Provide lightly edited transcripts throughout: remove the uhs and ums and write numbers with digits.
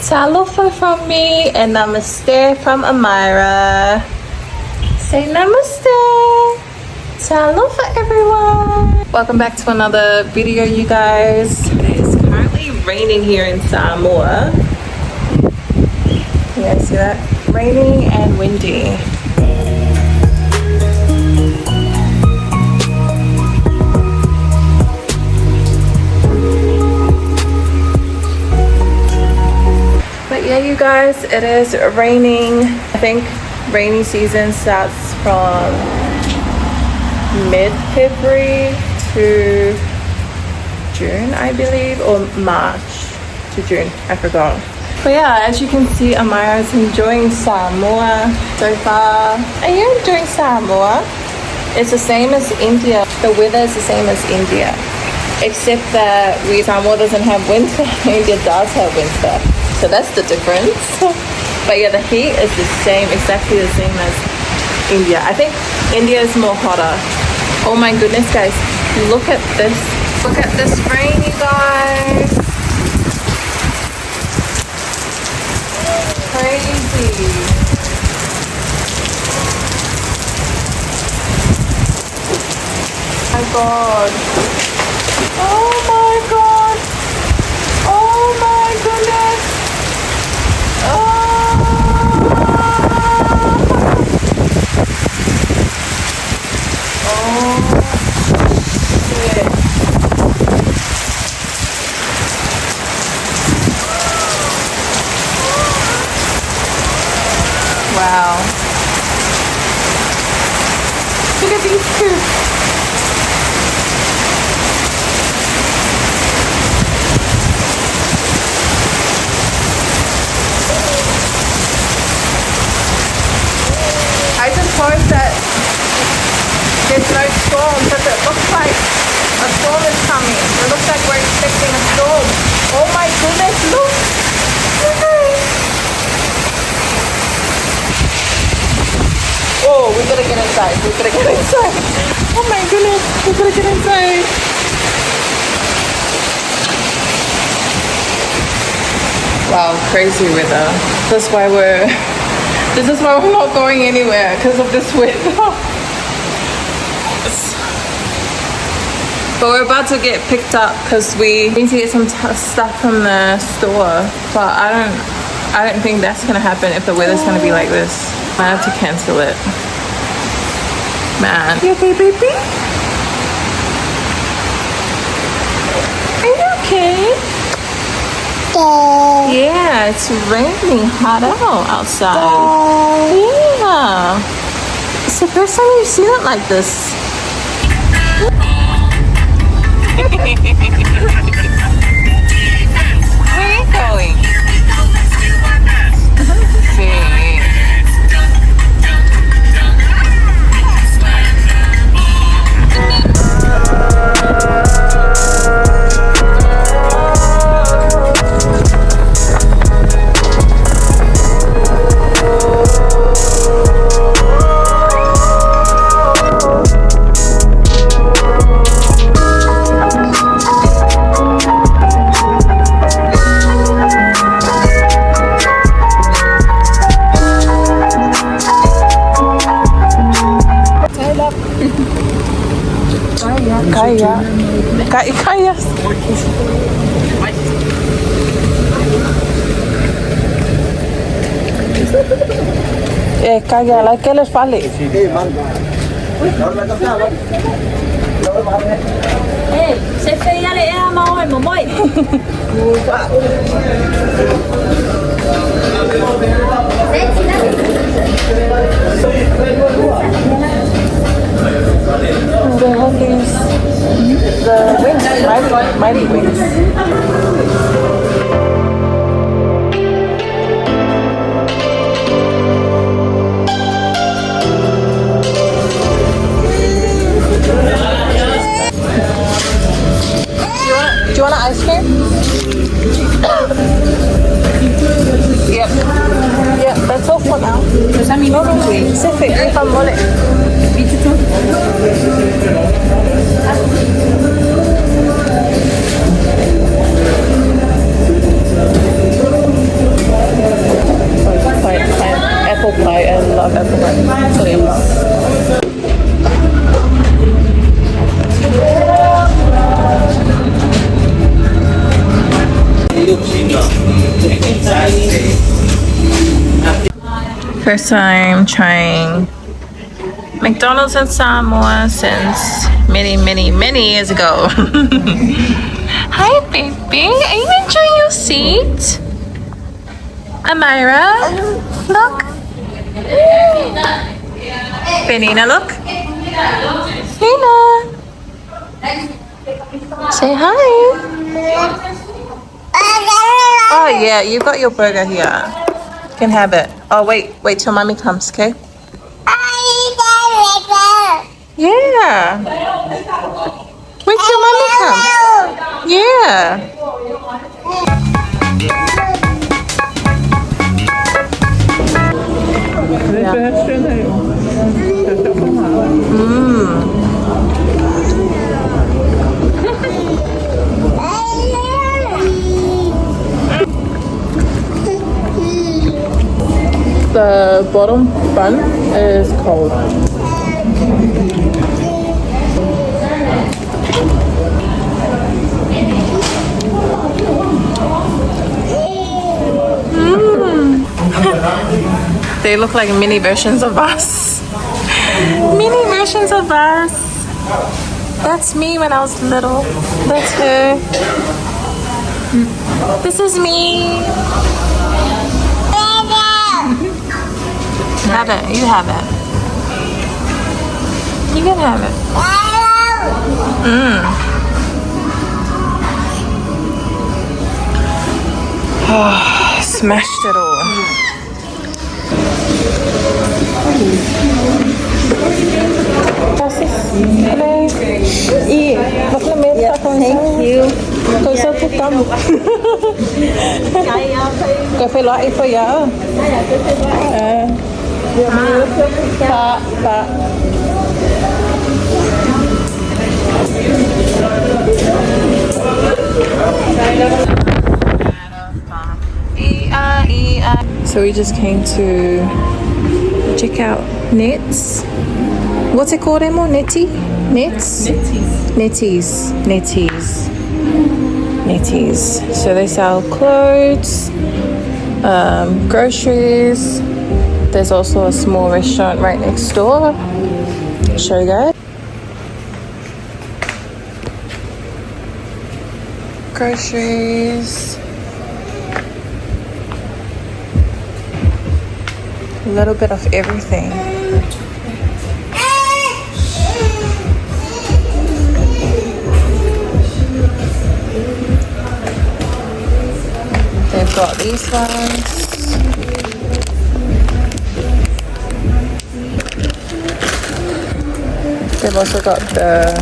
Talofa from me and Namaste from Amira. Say Namaste. Talofa, everyone. Welcome back to another video, you guys. It is currently raining here in Samoa. You guys see that? Raining and windy. But yeah, you guys, it is raining. I think rainy season starts from mid-February to June, I believe, or March to June, I forgot. But yeah, as you can see, Amira is enjoying Samoa so far. Are you enjoying Samoa? It's the same as India. The weather is the same as India, except that Samoa doesn't have winter. India does have winter, so that's the difference. But yeah, the heat is the same, exactly the same as India. I think India is more hotter. Oh my goodness, guys, look at this. Look at this rain, you guys. Crazy. Oh my god. Oh my god. Oh my goodness. Oh. Oh shit. Wow. Look at these two. I just heard that there's no storm, but it looks like a storm is coming. It looks like we're expecting a storm. Oh my goodness, look! Oh, we gotta get inside. We gotta get inside. Oh my goodness, we gotta get inside. Wow, crazy weather. This is why we're not going anywhere, because of this weather. But we're about to get picked up because we need to get some stuff from the store. But I don't think that's gonna happen if the weather's gonna be like this. I have to cancel it. Man. You okay, baby? Are you okay? Yeah, it's raining hot out outside. Yeah. It's the first time you've seen it like this. Where are you going? Kaya. Kaya, like que les fale. Se feia le era mau mo moi. They have these, the wings, mighty wings. Do you want an ice cream? Yep. Yep, that's all for now. Pacific, if I'm on it. First time trying McDonald's in Samoa since many years ago. Hi baby, are you enjoying your seat? Amira, look. Benina, look. Nina. Say hi. Oh yeah, you've got your burger here. You can have it. Oh wait till mommy comes, okay? Yeah. Wait till mommy comes. Yeah. The bottom bun is cold. They look like mini versions of us. Mini versions of us. That's me when I was little. That's her. This is me. Have it. You have it. You can have it. Oh, smashed it all. Thank you. Tôi sẽ thích tâm. Tôi phải loại for you. Ba. So we just came to check out nets. What's it called, Emma? Netty? Nets? Netties. So they sell clothes, groceries. There's also a small restaurant right next door. I'll show you guys. Groceries. A little bit of everything. They've got these ones. They've also got the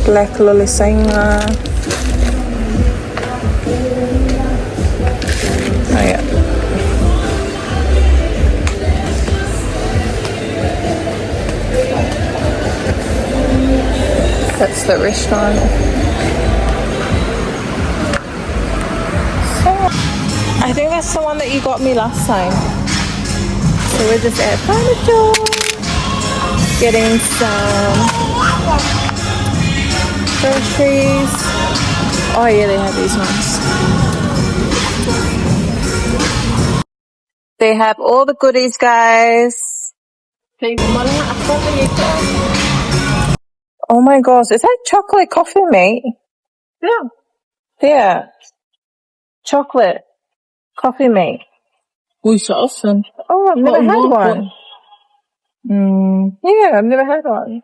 black lolisenga. Oh yeah. That's the restaurant. I think that's the one that you got me last time. So we're just at furniture, getting some groceries. Oh yeah, they have these ones. They have all the goodies, guys. Oh my gosh, is that chocolate coffee, mate? Yeah. Yeah. Chocolate coffee mate. We so often. Oh, I've never had one. Yeah, I've never had one.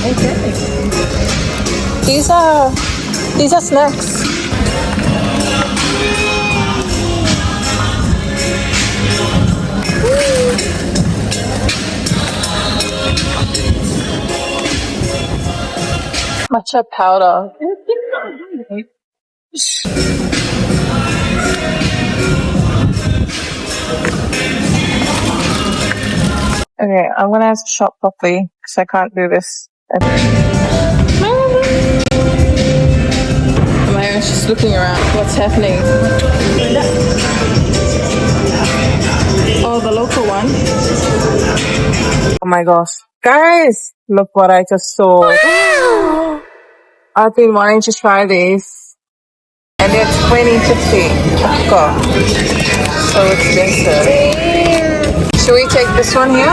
Okay. These are snacks. Matcha powder. Okay, I'm gonna have to shop properly because I can't do this. Myra's just looking around. What's happening? Oh, the local one. Oh my gosh. Guys, look what I just saw. I've been wanting to try these, and they're $20.50. God, so expensive. Should we take this one here?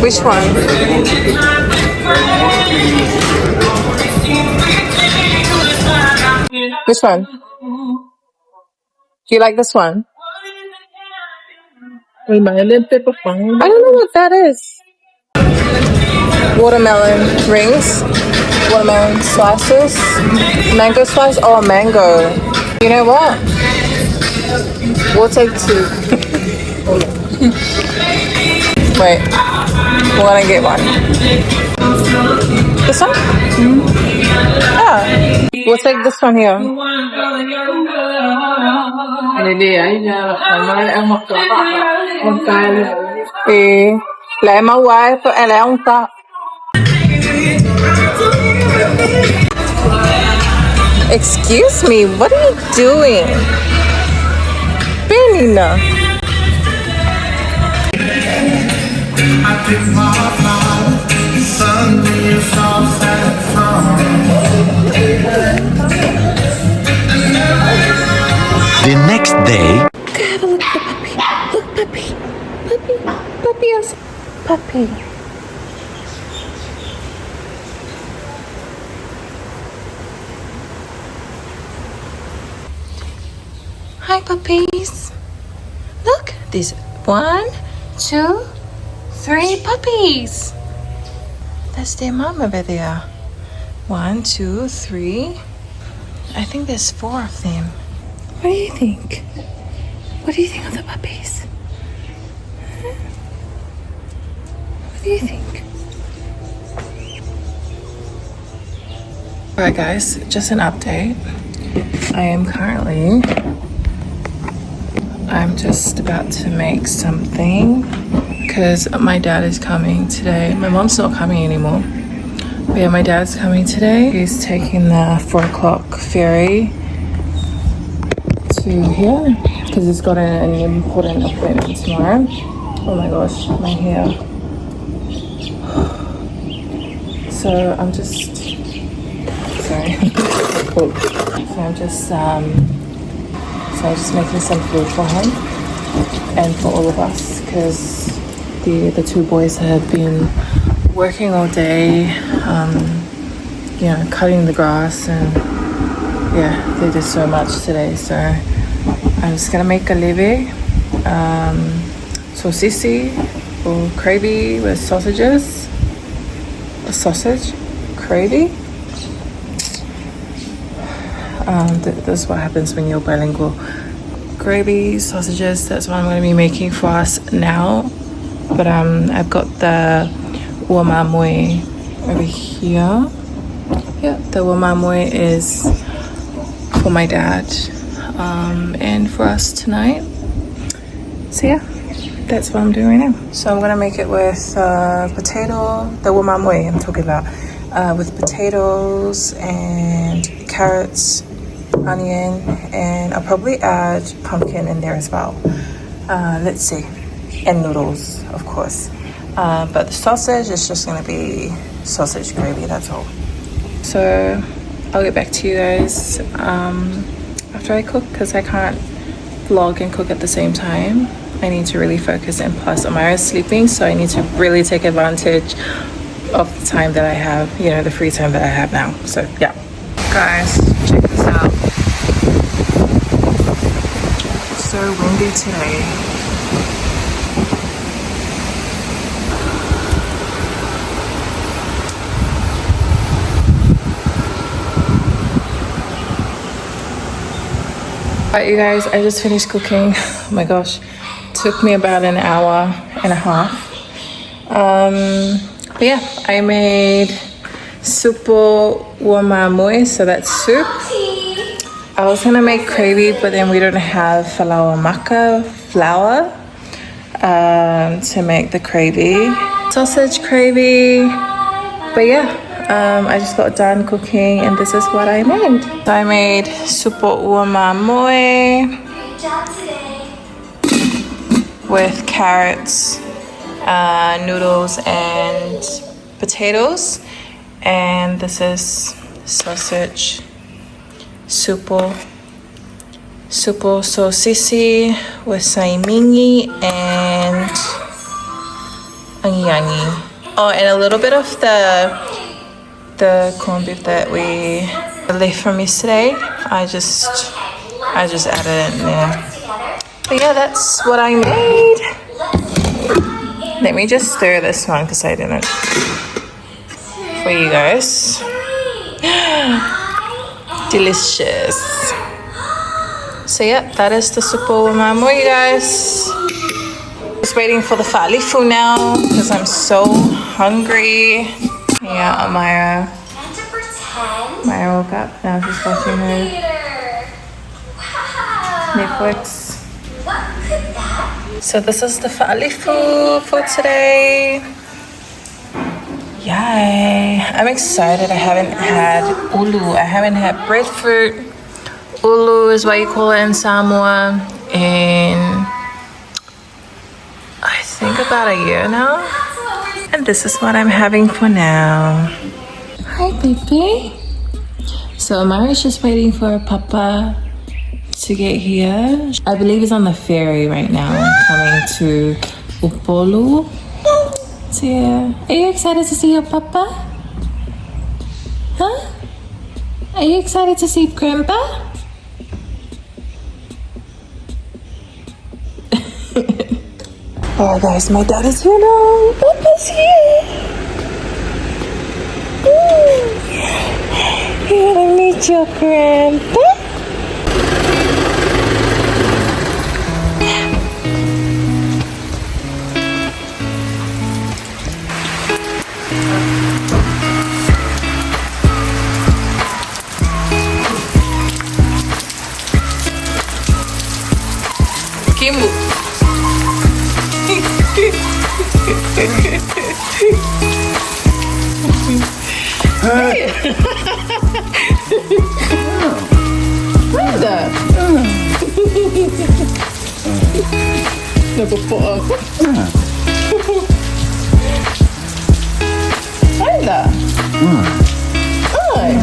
Which one? Which one? Do you like this one? I don't know what that is. Watermelon rings, watermelon slices, mango slice. Oh, mango. You know what? We'll take 2. Wait, we're gonna get one. This one? Yeah. We'll take this one here. Thì lại mau qua tôi lại ông ta. Excuse me, what are you doing? Benina. The next day, Have a look at the puppy. Look, puppy. Puppy. Puppy is puppy. Hi, puppies. Look, there's 1, 2, 3 puppies. That's their mom over there. 1, 2, 3. I think there's 4 of them. What do you think? What do you think of the puppies? Huh? What do you think? Alright guys, just an update. I'm just about to make something because my dad is coming today. My mom's not coming anymore. But yeah, my dad's coming today. He's taking the 4 o'clock ferry to here because he's got an important appointment tomorrow. Oh my gosh, my hair. So I'm just sorry. So I'm just making some food for him and for all of us because the 2 boys have been working all day, you know, cutting the grass, and yeah, they did so much today. So I'm just gonna make a leve, sausage or gravy with sausages, a sausage gravy. This is what happens when you're bilingual. Gravy, sausages, that's what I'm going to be making for us now. But I've got the wamamoi over here. Yeah, the wamamoi is for my dad and for us tonight. So yeah, that's what I'm doing right now. So I'm going to make it with potato, the wamamoi I'm talking about, with potatoes and carrots, onion, and I'll probably add pumpkin in there as well. Let's see, and noodles, of course. But the sausage is just gonna be sausage gravy, that's all. So I'll get back to you guys after I cook, because I can't vlog and cook at the same time. I need to really focus, and plus Amara's sleeping, so I need to really take advantage of the time that I have, you know, the free time that I have now. So yeah, guys, check this out. It's so windy today. Alright you guys, I just finished cooking. Oh my gosh, took me about an hour and a half. But yeah, I made supo wamamoi, so that's soup. I was gonna make gravy, but then we don't have flour maca flour to make the gravy. Sausage gravy. But yeah, I just got done cooking and this is what I made. So I made supo wamamoi with carrots, noodles, and potatoes, and this is sausage, supo sosisi with saimingi and angiangi. Oh, and a little bit of the corned beef that we left from yesterday. I just added it in there. But yeah, that's what I made. Let me just stir this one because I didn't for you guys. Delicious. So yeah, that is the supo umamo, you guys. Just waiting for the fa'alifu now because I'm so hungry. Yeah, Amira woke up. Now she's watching her Netflix. So this is the fa'alifu for today. Yay! I'm excited. I haven't had ulu. I haven't had breadfruit. Ulu is what you call it in Samoa. In I think about a year now. And this is what I'm having for now. Hi, baby. So Amari's just waiting for Papa to get here. I believe he's on the ferry right now, coming to Upolu. So yeah. Are you excited to see your Papa? Huh? Are you excited to see Grandpa? Oh guys, my dad is here now. Papa's here. You wanna meet your grandpa? Kimbu. Ada. Napupok ako. Ada. Ay.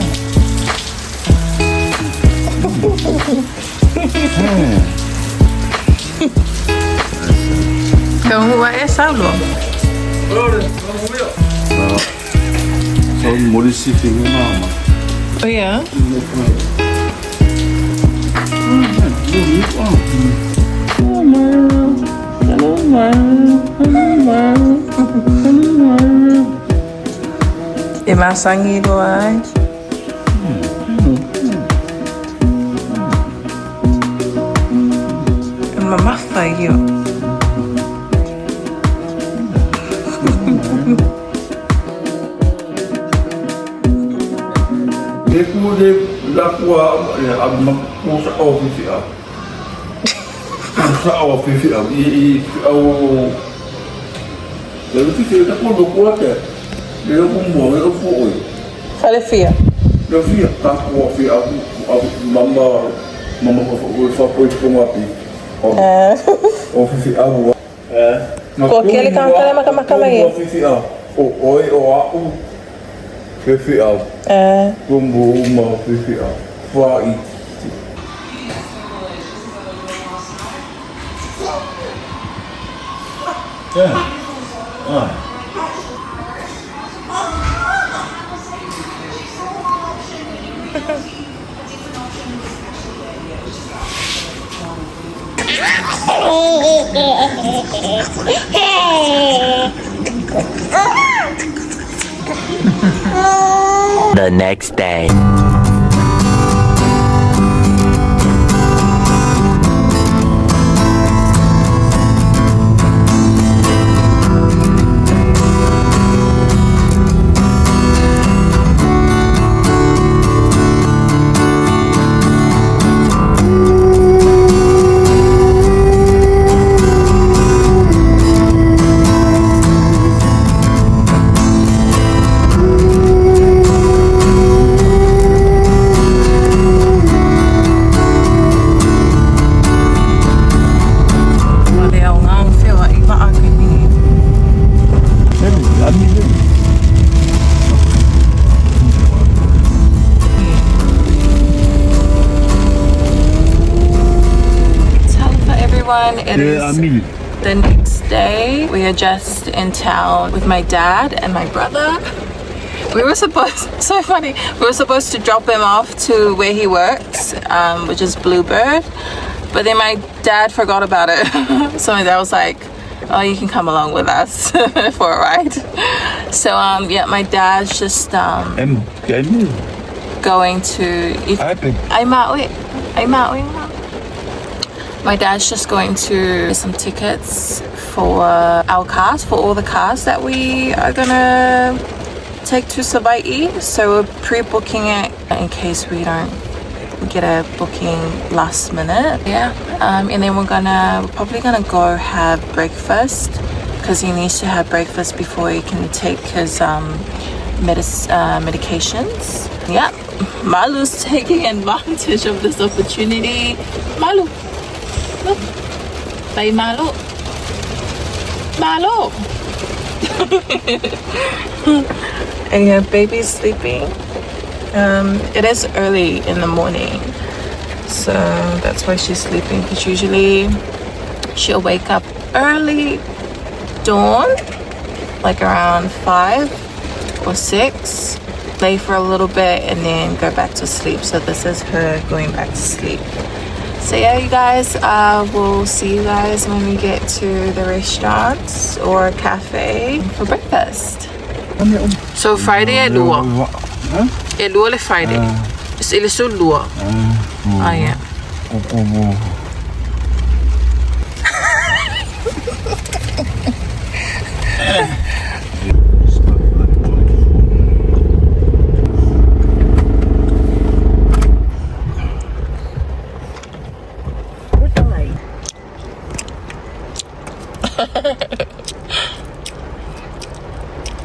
Kamu buat esau belum? Son municipio mama. Oh ya? Dimasangi doang. Mama fayo. Depois da tua a moça oficial. Moça oficial e o eu não sei da quando coloca. Eu como eu fui. Fale fia. Eu vi a oficial mama foi com uma pi. Oficial. Aquele cantando macama aí. Oficial. O oficial. Como uma oficial. Vai. The next day. is the next day. We are just in town with my dad and my brother. We were supposed, so funny, we were supposed to drop him off to where he works, which is Bluebird, but then my dad forgot about it. So my dad was like, oh, you can come along with us for a ride. So yeah, my dad's just going to my dad's just going to get some tickets for our cars, for all the cars that we are gonna take to Samoa. So we're pre-booking it in case we don't get a booking last minute. Yeah, and then we're probably gonna go have breakfast because he needs to have breakfast before he can take his medications. Yeah, Malu's taking advantage of this opportunity. Malu, look, bye Malu, Malu. And your baby's sleeping. It is early in the morning, so that's why she's sleeping, because usually she'll wake up early dawn, like around 5 or 6, play for a little bit and then go back to sleep. So this is her going back to sleep. So yeah, you guys, we'll see you guys when we get to the restaurants or cafe for breakfast. So Friday é lua. É lua le Friday. Ele sou lua. Ah, yeah.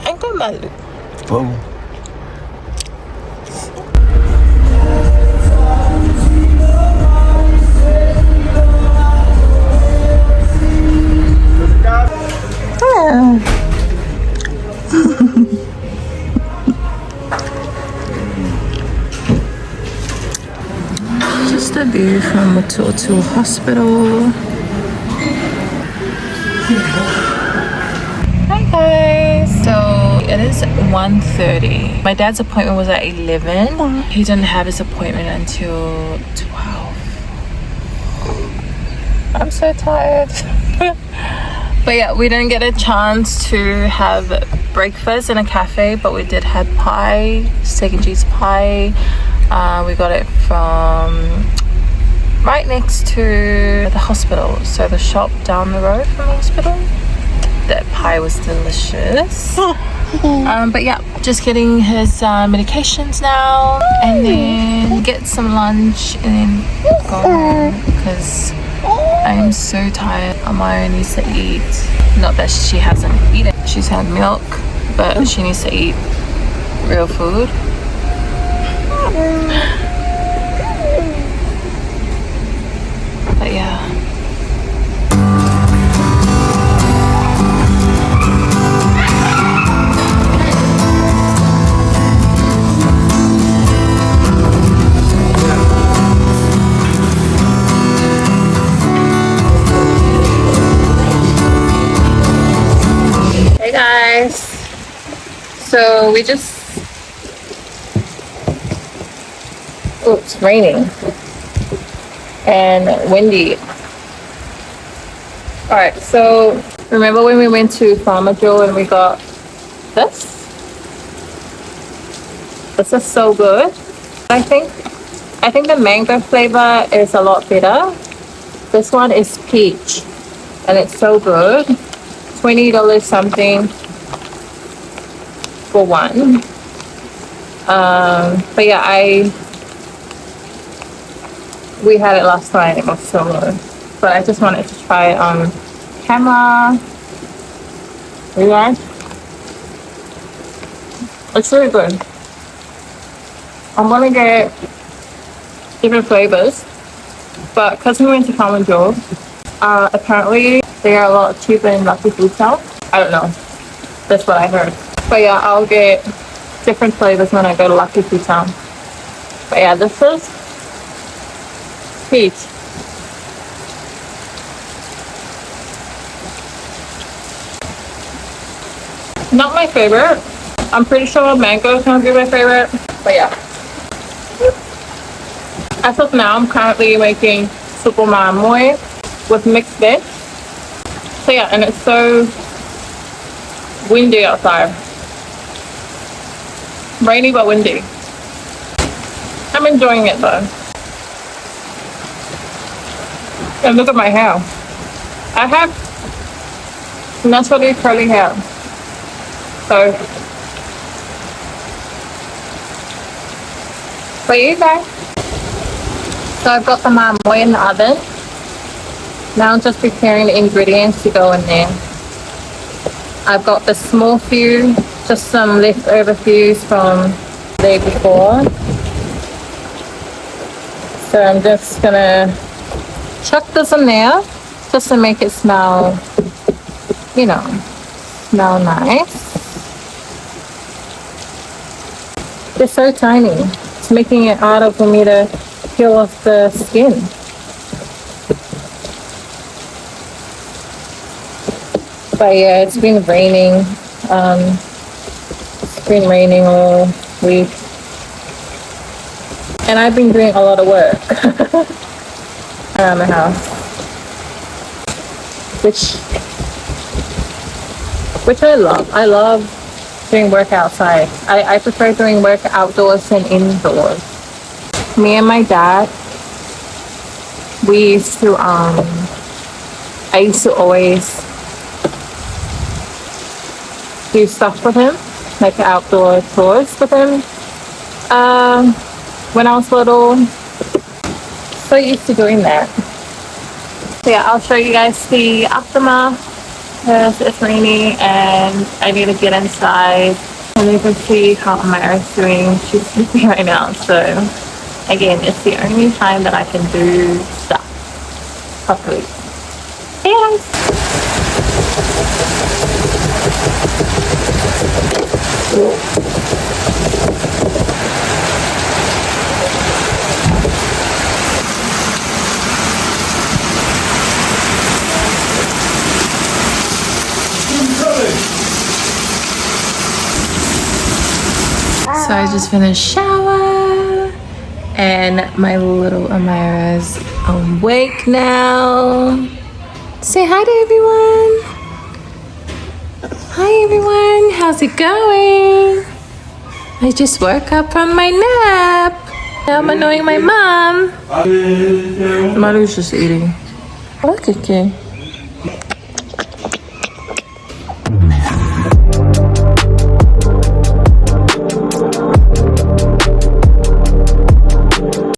Ang kumalo. Oh. Just a view from Mututu Hospital. Hi guys, so it is 1:30. My dad's appointment was at 11. He didn't have his appointment until 12. I'm so tired. But yeah, we didn't get a chance to have breakfast in a cafe, but we did have pie, steak and cheese pie. We got it from right next to the hospital, so the shop down the road from the hospital. That pie was delicious. But yeah, just getting his medications now, and then get some lunch and then go home because I am so tired. Amaya needs to eat. Not that she hasn't eaten. She's had milk, but she needs to eat real food. But yeah. Hey guys, so we just, oh, it's raining and windy. All right, so remember when we went to Farmer Joe and we got this? This is so good. I think the mango flavor is a lot better. This one is peach and it's so good. $20 something for one. But yeah, we had it last night. It was so good, but I just wanted to try it on camera. You guys, it's really good. I'm gonna get different flavors, but because we went to Farmer Joe, apparently they are a lot cheaper in Lucky Food Town. I don't know. That's what I heard. But yeah, I'll get different flavors when I go to Lucky Food Town. But yeah, this is peach. Not my favorite. I'm pretty sure mango is gonna be my favorite. But yeah. As of now, I'm currently making supu mamoy with mixed veg. So yeah, and it's so windy outside. Rainy but windy. I'm enjoying it though. And look at my hair. I have naturally curly hair. So, but you guys. So I've got the mamoy in the oven. Now I'm just preparing the ingredients to go in there. I've got the small few, just some leftover fews from the day before. So I'm just gonna chuck this in there just to make it smell, you know, smell nice. They're so tiny. It's making it harder for me to peel off the skin. But yeah, it's been raining. It's been raining all week. And I've been doing a lot of work around the house. Which I love. I love doing work outside. I prefer doing work outdoors than indoors. Me and my dad, we used to I used to always do stuff with him, like outdoor tours with him when I was little. So used to doing that. So yeah, I'll show you guys the aftermath because it's rainy and I need to get inside. And you can see how Amara's doing. She's sleeping right now. So again, it's the only time that I can do stuff properly. Hey guys! So I just finished shower and my little Amira's awake now. Say hi to everyone. Hi everyone, how's it going? I just woke up from my nap. Now I'm annoying my mom. Maru's just eating. Look at you.